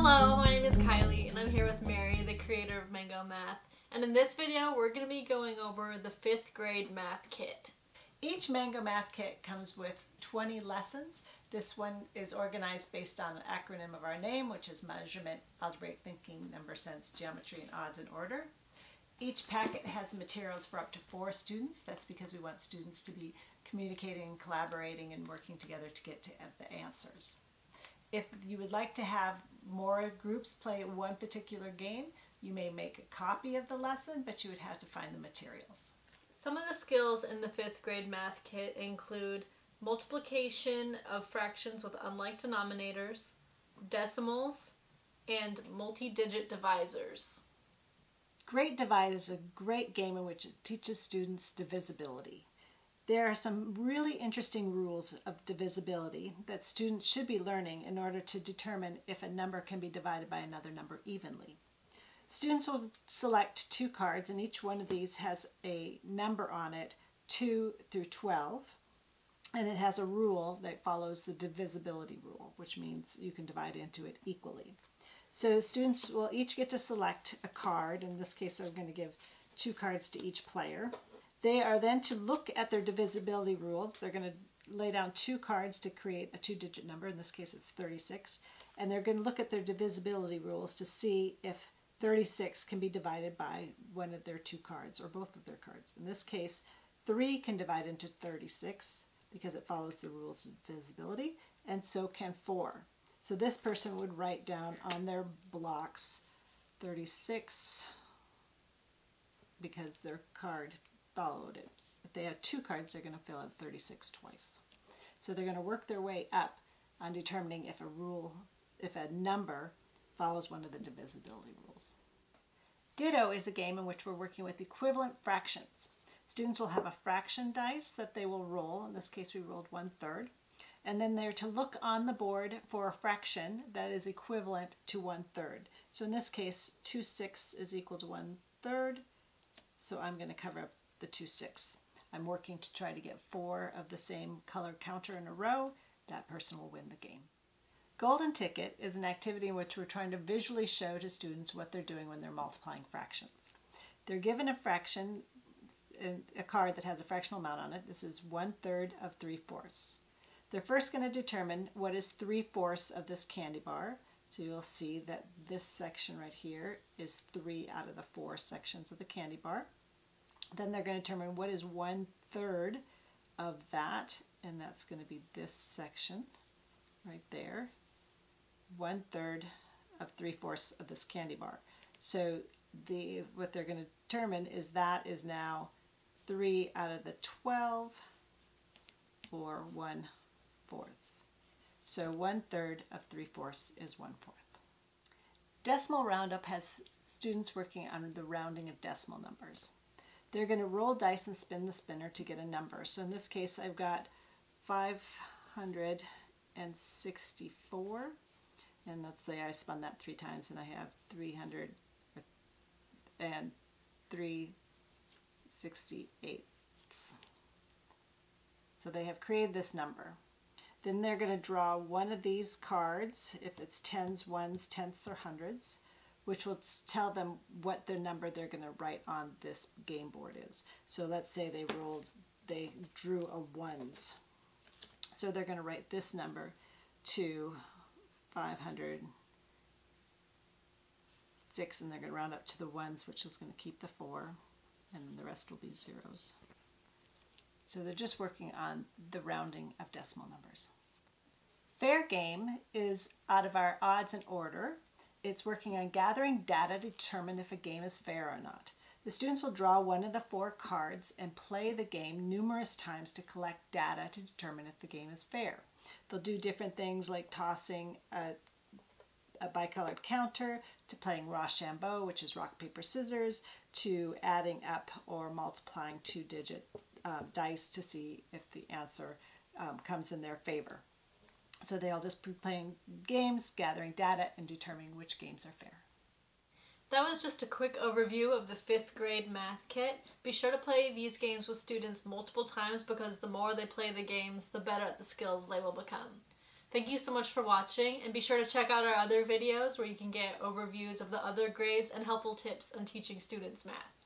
Hello, my name is Kylie and I'm here with Mary, the creator of Mango Math. And in this video, we're going to be going over the 5th grade math kit. Each Mango Math kit comes with 20 lessons. This one is organized based on an acronym of our name, which is measurement, algebraic thinking, number sense, geometry, and odds and order. Each packet has materials for up to 4 students. That's because we want students to be communicating, collaborating, and working together to get to the answers. If you would like to have more groups play one particular game, you may make a copy of the lesson, but you would have to find the materials. Some of the skills in the 5th grade math kit include multiplication of fractions with unlike denominators, decimals, and multi-digit divisors. Great Divide is a great game in which it teaches students divisibility. There are some really interesting rules of divisibility that students should be learning in order to determine if a number can be divided by another number evenly. Students will select 2 cards, and each one of these has a number on it, 2 through 12, and it has a rule that follows the divisibility rule, which means you can divide into it equally. So students will each get to select a card. In this case, I'm going to give 2 cards to each player. They are then to look at their divisibility rules. They're going to lay down 2 cards to create a 2-digit number. In this case, it's 36. And they're going to look at their divisibility rules to see if 36 can be divided by one of their 2 cards or both of their cards. In this case, 3 can divide into 36 because it follows the rules of divisibility, and so can 4. So this person would write down on their blocks 36 because their card followed it. If they have 2 cards, they're going to fill out 36 twice. So they're going to work their way up on determining if a number follows one of the divisibility rules. Ditto is a game in which we're working with equivalent fractions. Students will have a fraction dice that they will roll. In this case, we rolled 1/3. And then they're to look on the board for a fraction that is equivalent to 1/3. So in this case, 2/6 is equal to 1/3. So I'm going to cover up the 2/6. I'm working to try to get 4 of the same color counter in a row. That person will win the game. Golden Ticket is an activity in which we're trying to visually show to students what they're doing when they're multiplying fractions. They're given a fraction, a card that has a fractional amount on it. This is 1/3 of 3/4. They're first going to determine what is 3/4 of this candy bar. So you'll see that this section right here is 3 out of the 4 sections of the candy bar. Then they're going to determine what is 1/3 of that, and that's going to be this section right there. 1/3 of 3/4 of this candy bar. So what they're going to determine is that is now 3 out of the 12, or 1/4. So 1/3 of 3/4 is 1/4. Decimal Roundup has students working on the rounding of decimal numbers. They're going to roll dice and spin the spinner to get a number. So in this case, I've got 564. And let's say I spun that 3 times and I have 368. So they have created this number. Then they're going to draw one of these cards, if it's tens, ones, tenths, or hundreds, which will tell them what the number they're going to write on this game board is. So let's say they drew a ones. So they're going to write this number to 506, and they're going to round up to the ones, which is going to keep the 4, and the rest will be zeros. So they're just working on the rounding of decimal numbers. Fair Game is out of our odds and order. It's working on gathering data to determine if a game is fair or not. The students will draw one of the 4 cards and play the game numerous times to collect data to determine if the game is fair. They'll do different things like tossing a bicolored counter, to playing Rochambeau, which is rock, paper, scissors, to adding up or multiplying 2-digit dice to see if the answer comes in their favor. So they'll just be playing games, gathering data, and determining which games are fair. That was just a quick overview of the 5th grade math kit. Be sure to play these games with students multiple times because the more they play the games, the better at the skills they will become. Thank you so much for watching, and be sure to check out our other videos where you can get overviews of the other grades and helpful tips on teaching students math.